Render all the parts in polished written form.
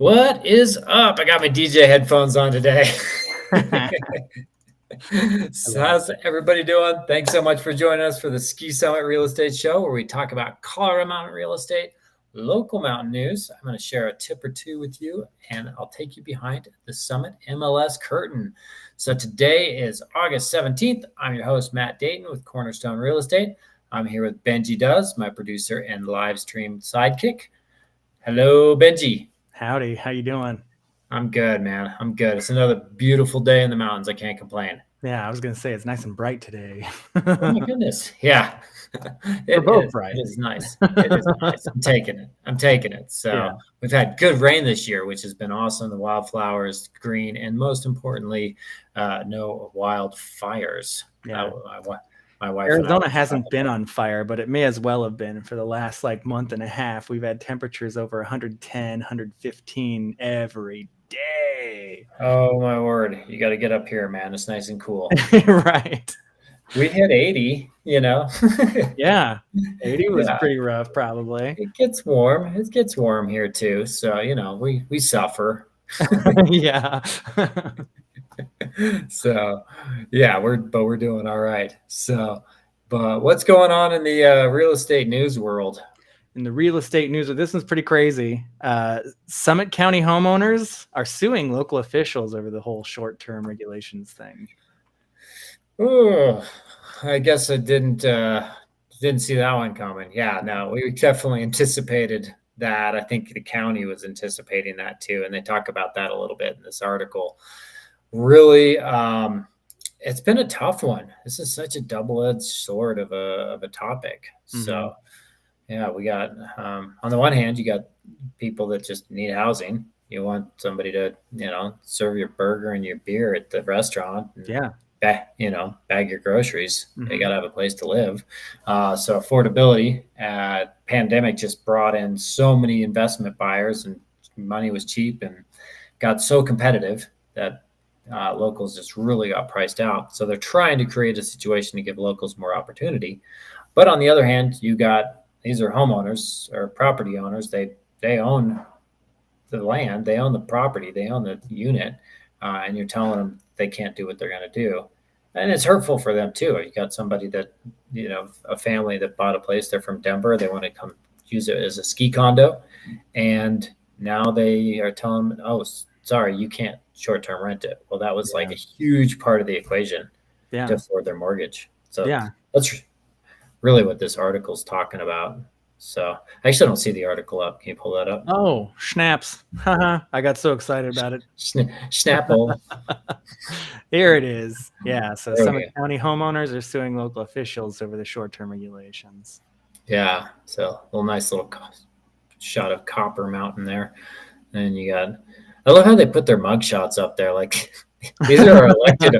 What is up? I got my DJ headphones on today. So how's everybody doing? Thanks so much for joining us for the Ski Summit Real Estate Show, where we talk about Colorado mountain real estate, local mountain news. I'm going to share a tip or two with you, and I'll take you behind the Summit MLS curtain. So today is August 17th. I'm your host, Matt Dayton with Cornerstone Real Estate. I'm here with Benji Does, my producer and live stream sidekick. Hello, Benji. Howdy, how you doing? I'm good, man. I'm good. It's another beautiful day in the mountains. I can't complain. Yeah, I was going to say it's nice and bright today. Oh my goodness. Yeah. We're both bright. It is nice. It is nice. I'm taking it. So We've had good rain this year, which has been awesome. The wildflowers, green, and most importantly, no wildfires. Yeah. My wife Arizona hasn't been on fire, but it may as well have been for the last month and a half. We've had temperatures over 110, 115 every day. Oh my word. You got to get up here, man. It's nice and cool. Right. We hit 80, Yeah. 80 was pretty rough, probably. It gets warm. It gets warm here too. So, we suffer. Yeah. So, yeah, we're doing all right. So, but what's going on in the real estate news world? In the real estate news, this one's pretty crazy. Summit County homeowners are suing local officials over the whole short-term regulations thing. Oh, I guess I didn't see that one coming. Yeah, no, we definitely anticipated that. I think the county was anticipating that too, and they talk about that a little bit in this article. Really, it's been a tough one. This is such a double-edged sword of a topic. Mm-hmm. So, yeah, we got on the one hand, you got people that just need housing. You want somebody to, serve your burger and your beer at the restaurant. Yeah. Bag your groceries. Mm-hmm. They got to have a place to live. So affordability, pandemic just brought in so many investment buyers, and money was cheap and got so competitive that locals just really got priced out. So they're trying to create a situation to give locals more opportunity. But on the other hand, these are homeowners or property owners. They own the land, they own the property, they own the unit, and you're telling them they can't do what they're going to do. And it's hurtful for them too. You got somebody that, a family that bought a place. They're from Denver. They want to come use it as a ski condo. And now they are telling them, oh, sorry, you can't short-term rent it. Well, that was like a huge part of the equation to afford their mortgage. So that's really what this article's talking about. So I actually don't see the article up. Can you pull that up? Oh, snaps. I got so excited about it. Snapple. Here it is. Yeah. So Summit County homeowners are suing local officials over the short-term regulations. Yeah. So a nice little shot of Copper Mountain there. And I love how they put their mug shots up there. Like these are our elected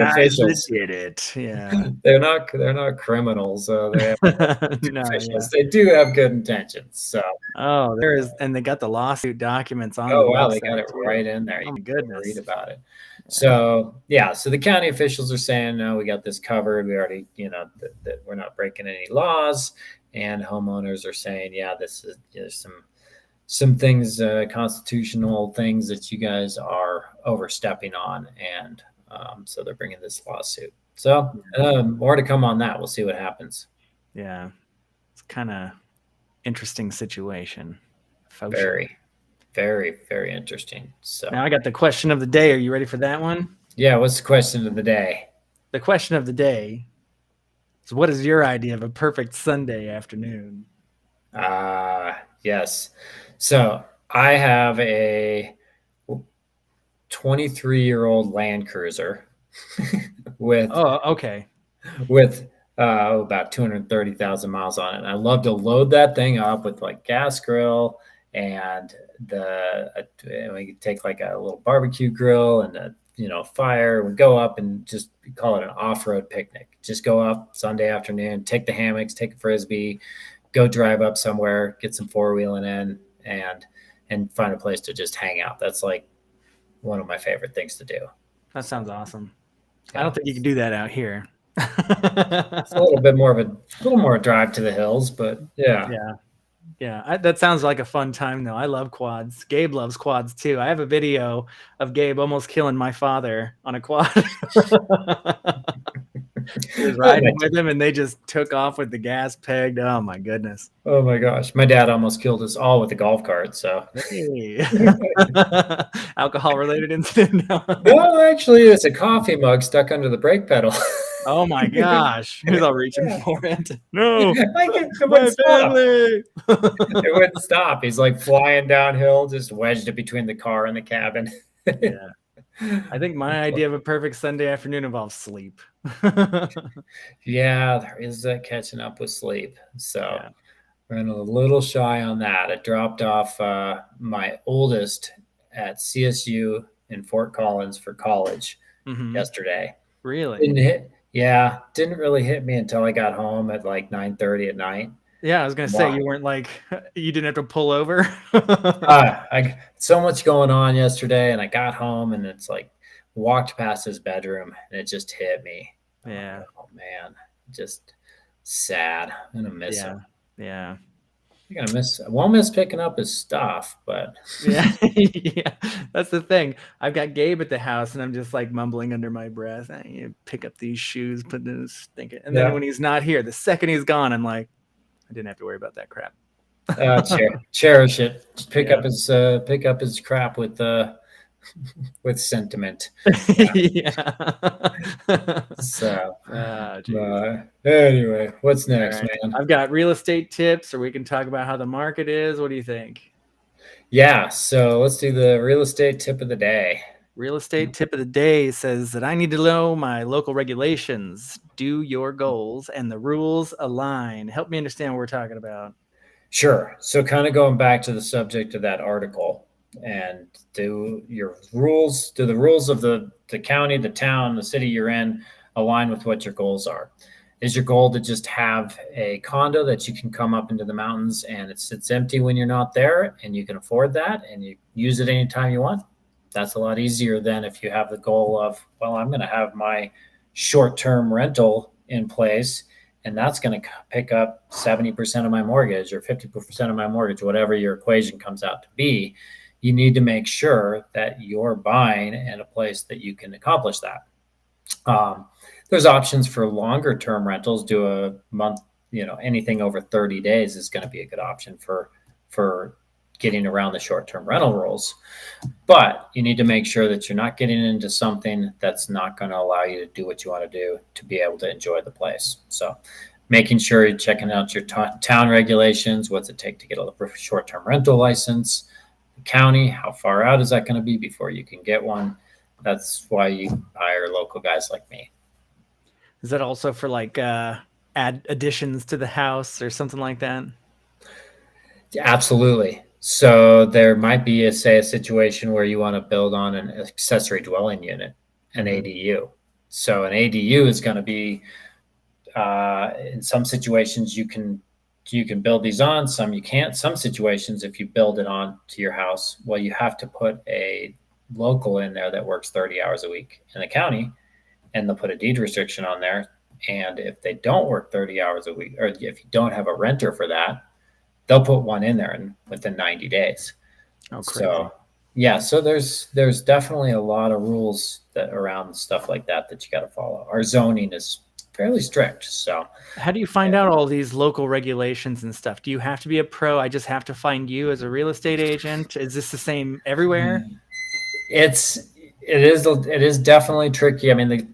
officials. Did it. Yeah. They're not criminals. They do have good intentions. So and they got the lawsuit documents on. Oh wow, they got it right in there. You can read about it. So so the county officials are saying, no, we got this covered. We already, that we're not breaking any laws. And homeowners are saying, this is some things, constitutional things that you guys are overstepping on. And so they're bringing this lawsuit. So more to come on that. We'll see what happens. Yeah. It's kind of interesting situation. Very, very, very interesting. So now I got the question of the day. Are you ready for that one? Yeah. What's the question of the day? The question of the day is, what is your idea of a perfect Sunday afternoon? Yes. So I have a 23-year-old Land Cruiser with about 230,000 miles on it. And I love to load that thing up with gas grill, and we could take a little barbecue grill and a fire. We go up and just call it an off-road picnic. Just go up Sunday afternoon, take the hammocks, take a Frisbee, go drive up somewhere, get some four-wheeling in, and find a place to just hang out. That's one of my favorite things to do. That sounds awesome. Yeah. I don't think you can do that out here. It's a little more drive to the hills, but yeah. Yeah, that sounds like a fun time, though. I love quads. Gabe loves quads, too. I have a video of Gabe almost killing my father on a quad. He was riding with him, and they just took off with the gas pegged. Oh, my goodness. Oh, my gosh. My dad almost killed us all with a golf cart, so. Hey. Alcohol-related incident? No, actually, it's a coffee mug stuck under the brake pedal. Oh, my gosh. He was all reaching for it. No, It my wouldn't stop. family. It wouldn't stop. He's like flying downhill, just wedged it between the car and the cabin. Yeah. I think my idea of a perfect Sunday afternoon involves sleep. Yeah, there is that catching up with sleep. So Yeah. we're a little shy on that. I dropped off my oldest at CSU in Fort Collins for college yesterday. Really? Didn't really hit me until I got home at like 9:30 at night. Yeah, I was gonna say you weren't like you didn't have to pull over. I so much going on yesterday, and I got home, and it's like walked past his bedroom, and it just hit me. Yeah. Oh man, just sad. I'm gonna miss him. Yeah. I won't miss picking up his stuff, but Yeah. Yeah. That's the thing. I've got Gabe at the house, and I'm just like mumbling under my breath. I need to pick up these shoes, put this thinking. And then when he's not here, the second he's gone, I'm like, I didn't have to worry about that crap. Cherish it. Just pick up his crap with sentiment. Yeah. So geez. anyway, what's next, right, man? I've got real estate tips, or we can talk about how the market is. What do you think? Yeah, so let's do the real estate tip of the day. Real estate tip of the day says that I need to know my local regulations. Do your goals and the rules align? Help me understand what we're talking about. Sure. So kind of going back to the subject of that article, and do the rules of the county, the town, the city you're in align with what your goals are? Is your goal to just have a condo that you can come up into the mountains and it sits empty when you're not there and you can afford that and you use it anytime you want? That's a lot easier than if you have the goal of, well, I'm going to have my short-term rental in place, and that's going to pick up 70% of my mortgage or 50% of my mortgage, whatever your equation comes out to be. You need to make sure that you're buying in a place that you can accomplish that. There's options for longer term rentals. Do a month, anything over 30 days is going to be a good option for getting around the short-term rental rules. But you need to make sure that you're not getting into something that's not going to allow you to do what you want to do to be able to enjoy the place. So making sure you're checking out your town regulations. What's it take to get a short-term rental license? The county, how far out is that going to be before you can get one? That's why you hire local guys like me. Is that also for like add additions to the house or something like that? Absolutely. So there might be a situation where you want to build on an accessory dwelling unit, an ADU. So an ADU is going to be, in some situations you can build these on, some you can't. Some situations, if you build it on to your house, well, you have to put a local in there that works 30 hours a week in the county, and they'll put a deed restriction on there. And if they don't work 30 hours a week, or if you don't have a renter for that, they'll put one in there within 90 days. Oh, crazy. So yeah, so there's definitely a lot of rules that around stuff like that you got to follow. Our zoning is fairly strict. So how do you find out all these local regulations and stuff? Do you have to be a pro? I just have to find you as a real estate agent. Is this the same everywhere? It is definitely tricky. I mean,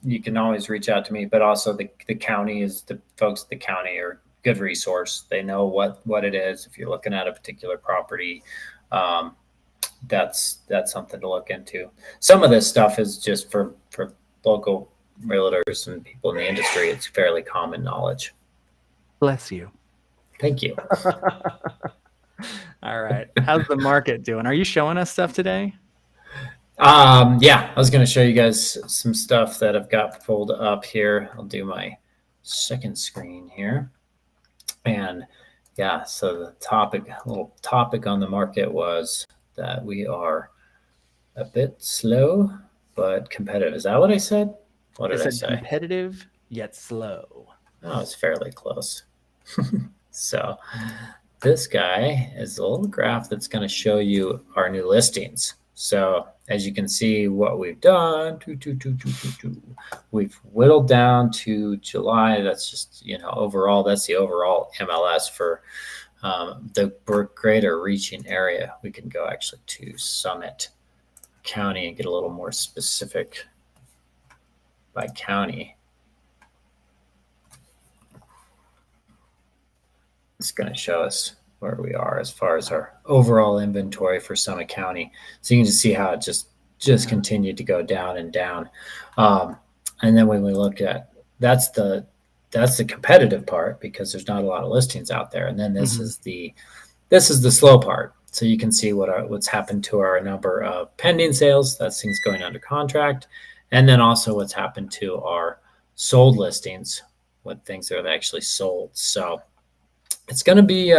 you can always reach out to me, but also the county is the folks at the county are good resource. They know what it is. If you're looking at a particular property, that's something to look into. Some of this stuff is just for local realtors and people in the industry. It's fairly common knowledge. Bless you. Thank you. All right. How's the market doing? Are you showing us stuff today? Yeah, I was going to show you guys some stuff that I've got pulled up here. I'll do my second screen here. And yeah, so the little topic on the market was that we are a bit slow, but competitive. Is that what I said? What did I say? Competitive yet slow. Oh, it's fairly close. So this guy is a little graph that's going to show you our new listings. So as you can see, what we've done, we've whittled down to July. That's just, overall, that's the overall MLS for the greater reaching area. We can go actually to Summit County and get a little more specific by county. It's going to show us where we are as far as our overall inventory for Summit County. So you can just see how it just continued to go down and down. And then when we look at, that's the competitive part, because there's not a lot of listings out there. And then this is the slow part. So you can see what's happened to our number of pending sales. That's things going under contract. And then also what's happened to our sold listings, what things that have actually sold. So it's going to be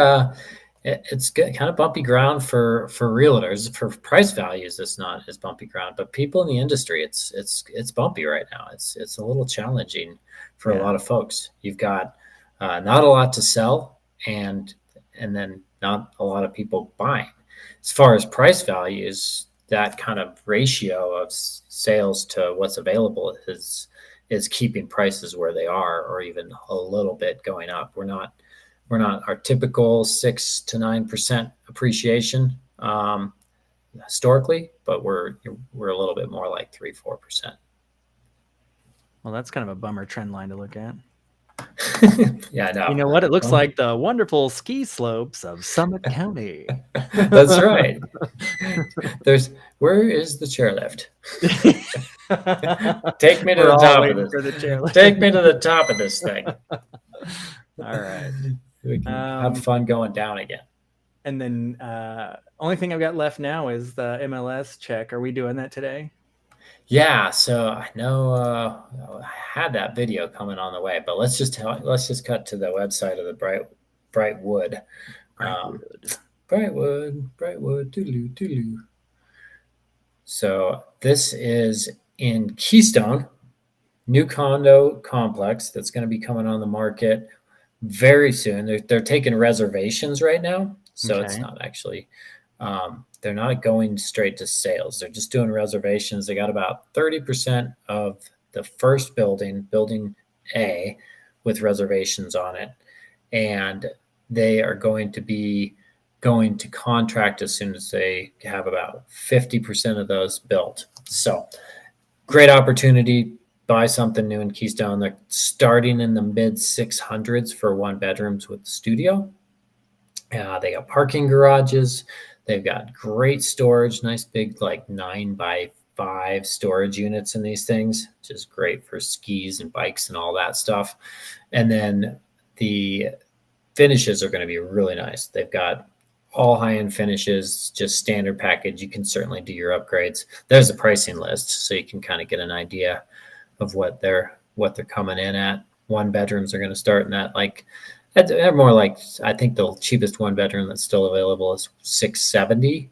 it's kind of bumpy ground for realtors. For price values, it's not as bumpy ground, but people in the industry, it's bumpy right now. It's a little challenging for a lot of folks. You've got not a lot to sell, and then not a lot of people buying. As far as price values, that kind of ratio of sales to what's available is keeping prices where they are, or even a little bit going up. We're not our typical 6 to 9% appreciation historically, but we're a little bit more like 3-4%. Well, that's kind of a bummer trend line to look at. Yeah, I know. You know what? It looks like the wonderful ski slopes of Summit County. That's right. Where is the chairlift? Take me to the top of this. Take me to the top of this thing. All right. We can have fun going down again. And then only thing I've got left now is the MLS check. Are we doing that today? Yeah, so I know I had that video coming on the way, but let's just cut to the website of the Brightwood. Brightwood, doodaloo. So this is in Keystone, new condo complex that's going to be coming on the market very soon. They're taking reservations right now, so it's not actually they're not going straight to sales. They're just doing reservations. They got about 30% of the first building A, with reservations on it, and they are going to contract as soon as they have about 50% of those built. So great opportunity. Buy something new in Keystone. They're starting in the mid 600s for 1-bedrooms with studio. They got parking garages. They've got great storage, nice big 9x5 storage units in these things, which is great for skis and bikes and all that stuff. And then the finishes are going to be really nice. They've got all high-end finishes, just standard package. You can certainly do your upgrades. There's a pricing list, so you can kind of get an idea of what they're coming in at. 1-bedrooms are going to start in that they're more like, I think the cheapest 1-bedroom that's still available is $670,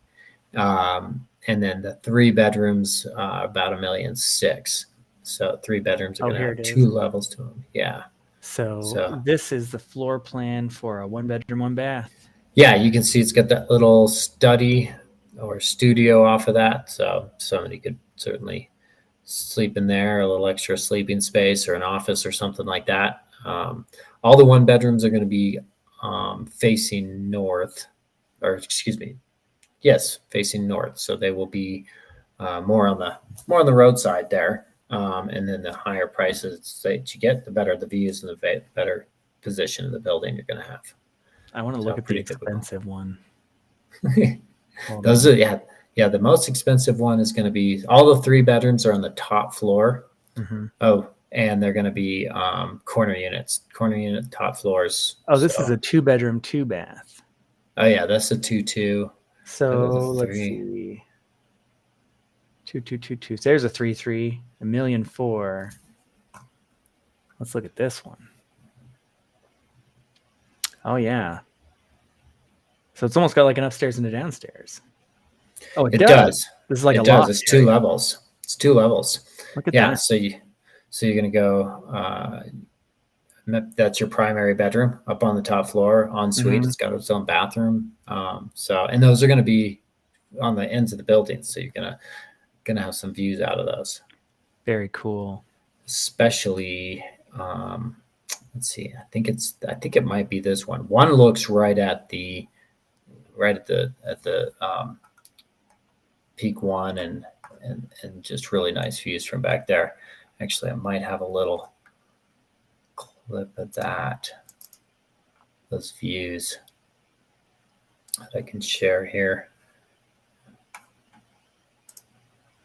and then the 3-bedrooms about $1.6 million. So 3-bedrooms are going to have 2 levels to them. Yeah. So this is the floor plan for a 1-bedroom, 1-bath. Yeah, you can see it's got that little study or studio off of that, so somebody could certainly sleep in there, a little extra sleeping space or an office or something like that. All the 1-bedrooms are going to be facing north, facing north. So they will be more on the roadside there. And then the higher prices that you get, the better the views and the better position of the building you're going to have. I want to look at the expensive one. Those are the most expensive one is going to be, all the 3-bedrooms are on the top floor. Mm-hmm. And they're going to be corner unit top floors. This is a 2-bedroom, 2-bath. Oh yeah, that's a 2-2. So let's see, 2-2-2-2. So there's a 3-3, $1.4 million. Let's look at this one. Oh yeah. So it's almost got like an upstairs and a downstairs. Oh, it does. This is like a loft. It's 2 levels. It's 2 levels. Look at that. So you're going to go that's your primary bedroom up on the top floor, ensuite. It's got its own bathroom. And those are going to be on the ends of the building, so you're gonna have some views out of those. Very cool. Especially, let's see. I think it might be this one. One looks right at the peak one, and just really nice views from back there. Actually, I might have a little clip of those views that I can share here.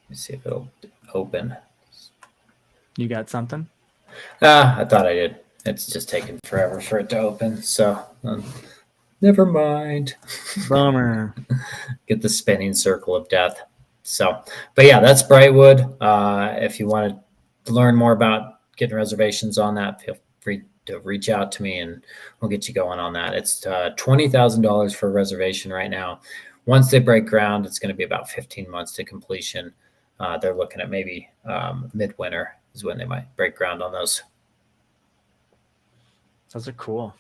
Let me see if it'll open. You got something? I thought I did. It's just taking forever for it to open. So never mind. Bummer. Get the spinning circle of death. So, but yeah, that's Brightwood. If you want to learn more about getting reservations on that, feel free to reach out to me and we'll get you going on that. It's $20,000 for a reservation right now. Once they break ground, it's going to be about 15 months to completion. They're looking at maybe midwinter is when they might break ground on those. Those are cool.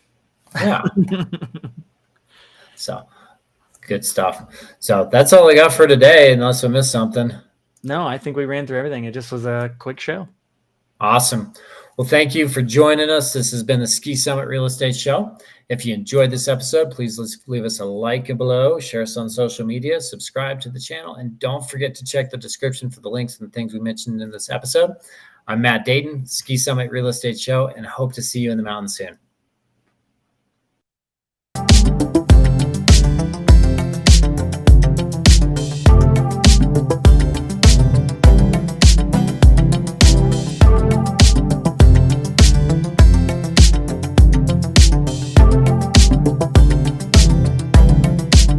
Yeah. So good stuff. So that's all I got for today, unless I missed something. No, I think we ran through everything. It just was a quick show. Awesome. Well, thank you for joining us. This has been the Ski Summit Real Estate Show. If you enjoyed this episode, please leave us a like below, share us on social media, subscribe to the channel, and don't forget to check the description for the links and things we mentioned in this episode. I'm Matt Dayton, Ski Summit Real Estate Show, and hope to see you in the mountains soon.